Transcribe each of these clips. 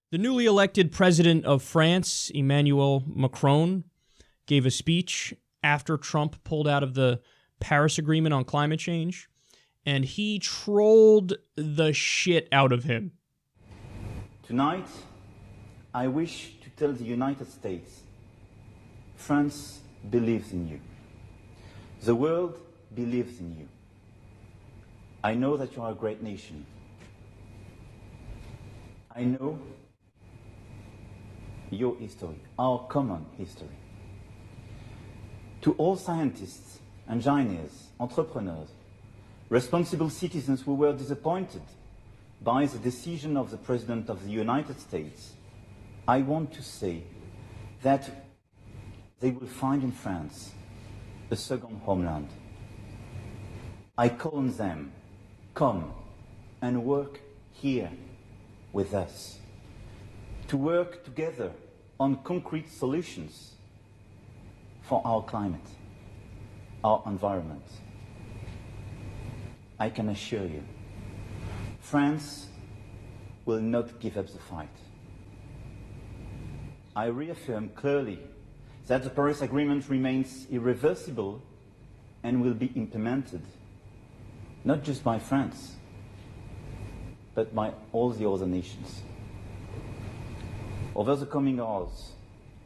The newly elected president of France, Emmanuel Macron, gave a speech after Trump pulled out of the Paris Agreement on climate change, and he trolled the shit out of him. Tonight, I wish to tell the United States, France believes in you. The world believes in you. I know that you are a great nation. I know your history, our common history. To all scientists, engineers, entrepreneurs, responsible citizens who were disappointed by the decision of the President of the United States, I want to say that they will find in France a second homeland. I call on them, come and work here with us, to work together on concrete solutions for our climate, our environment. I can assure you, France will not give up the fight. I reaffirm clearly that the Paris Agreement remains irreversible and will be implemented, not just by France, but by all the other nations. Over the coming hours,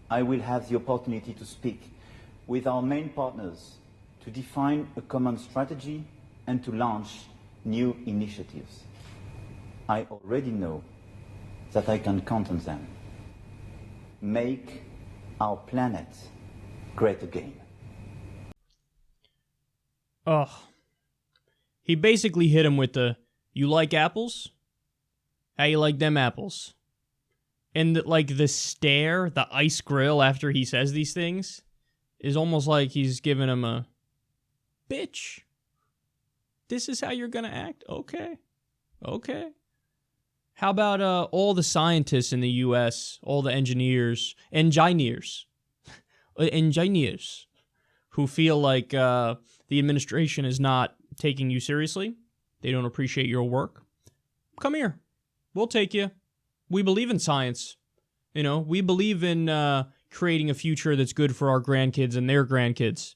I will have the opportunity to speak with our main partners to define a common strategy and to launch new initiatives. I already know that I can count on them. Make our planet great again. He basically hit him with the, you like apples? How you like them apples? And the stare, the ice grill after he says these things is almost like he's giving him a, bitch, this is how you're gonna act? Okay. How about all the scientists in the U.S., all the engineers who feel like the administration is not taking you seriously? They don't appreciate your work. Come here. We'll take you. We believe in science. You know, we believe in creating a future that's good for our grandkids and their grandkids.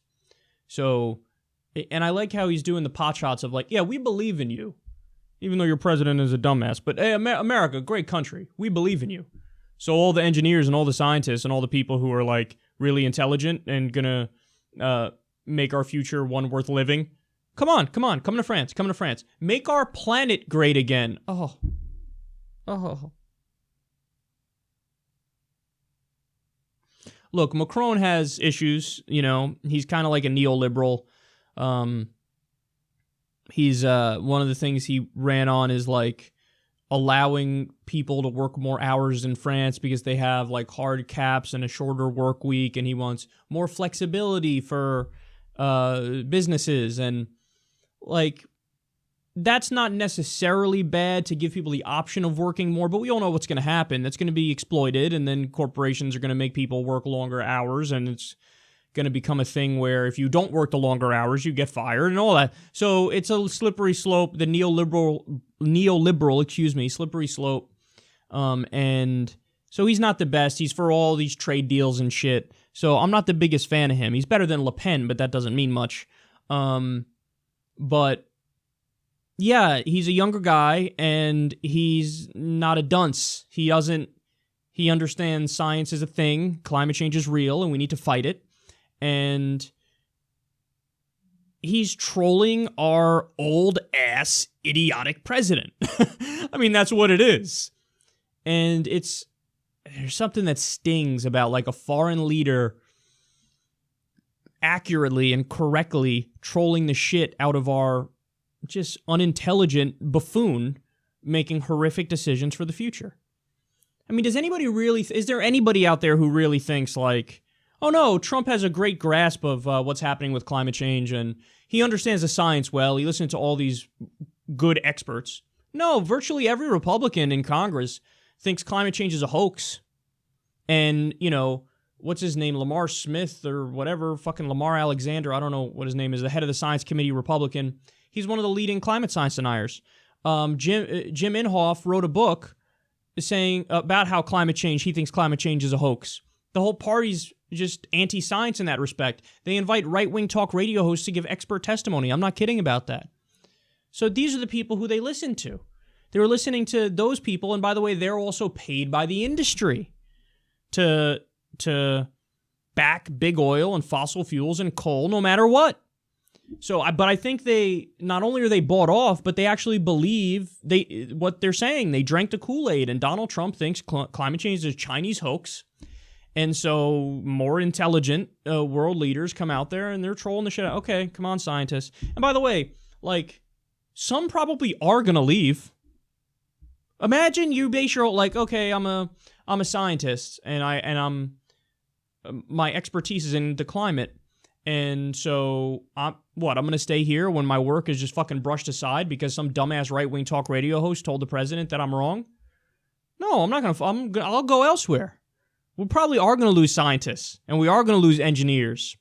So, and I like how he's doing the pot shots of like, yeah, we believe in you. Even though your president is a dumbass. But hey, America, great country. We believe in you. So all the engineers and all the scientists and all the people who are like really intelligent and gonna make our future one worth living, come to France. Make our planet great again. Oh. Look, Macron has issues, you know. He's kind of like a neoliberal. He's one of the things he ran on is like allowing people to work more hours in France because they have like hard caps and a shorter work week, and he wants more flexibility for businesses, and like that's not necessarily bad to give people the option of working more, but we all know what's going to happen. That's going to be exploited, and then corporations are going to make people work longer hours, and it's going to become a thing where if you don't work the longer hours, you get fired and all that. So it's a slippery slope, the neoliberal, slippery slope. And so he's not the best. He's for all these trade deals and shit. So I'm not the biggest fan of him. He's better than Le Pen, but that doesn't mean much. But yeah, he's a younger guy, and he's not a dunce. He understands science is a thing, climate change is real, and we need to fight it. And he's trolling our old-ass, idiotic president. I mean, that's what it is. And there's something that stings about, like, a foreign leader accurately and correctly trolling the shit out of our just unintelligent buffoon making horrific decisions for the future. I mean, is there anybody out there who really thinks like, oh no, Trump has a great grasp of what's happening with climate change and he understands the science well, he listens to all these good experts? No, virtually every Republican in Congress thinks climate change is a hoax. And, you know, what's his name, Lamar Smith or whatever, fucking Lamar Alexander, I don't know what his name is, the head of the Science Committee Republican. He's one of the leading climate science deniers. Jim Inhofe wrote a book saying about how climate change, he thinks climate change is a hoax. The whole party's just anti-science in that respect. They invite right-wing talk radio hosts to give expert testimony. I'm not kidding about that. So these are the people who they listen to. They were listening to those people, and by the way, they're also paid by the industry to back big oil and fossil fuels and coal no matter what. So, but I think they, not only are they bought off, but they actually believe what they're saying. They drank the Kool-Aid, and Donald Trump thinks climate change is a Chinese hoax. And so more intelligent world leaders come out there and they're trolling the shit out. Okay, come on, scientists. And by the way, like, some probably are going to leave. Imagine you base your, like, okay, I'm a scientist and my expertise is in the climate. And so, I'm going to stay here when my work is just fucking brushed aside because some dumbass right-wing talk radio host told the president that I'm wrong? No, I'm not going to. I'll go elsewhere. We probably are going to lose scientists, and we are going to lose engineers.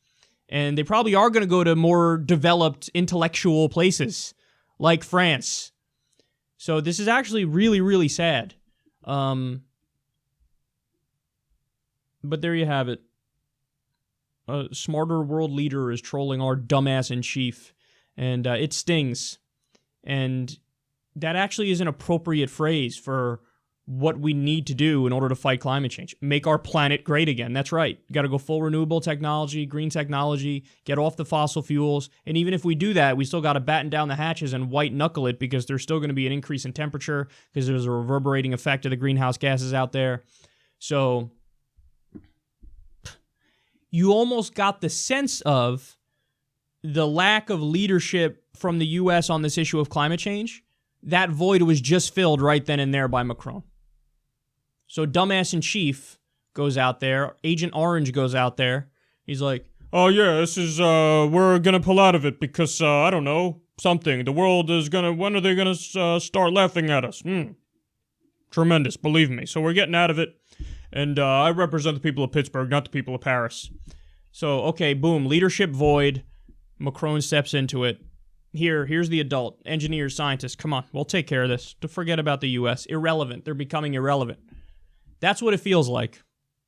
And they probably are going to go to more developed intellectual places, like France. So this is actually really, really sad. But there you have it. A smarter world leader is trolling our dumbass in chief, and it stings. And that actually is an appropriate phrase for what we need to do in order to fight climate change. Make our planet great again. That's right. You got to go full renewable technology, green technology, get off the fossil fuels. And even if we do that, we still got to batten down the hatches and white knuckle it because there's still going to be an increase in temperature because there's a reverberating effect of the greenhouse gases out there. So you almost got the sense of the lack of leadership from the U.S. on this issue of climate change. That void was just filled right then and there by Macron. So dumbass in chief goes out there. Agent Orange goes out there. He's like, oh yeah, this is, we're going to pull out of it because, I don't know, something. The world is going to, when are they going to start laughing at us? Tremendous, believe me. So we're getting out of it. And I represent the people of Pittsburgh, not the people of Paris. So, okay, boom, leadership void. Macron steps into it. Here's the adult. Engineers, scientists, come on, we'll take care of this. To forget about the U.S. Irrelevant. They're becoming irrelevant. That's what it feels like.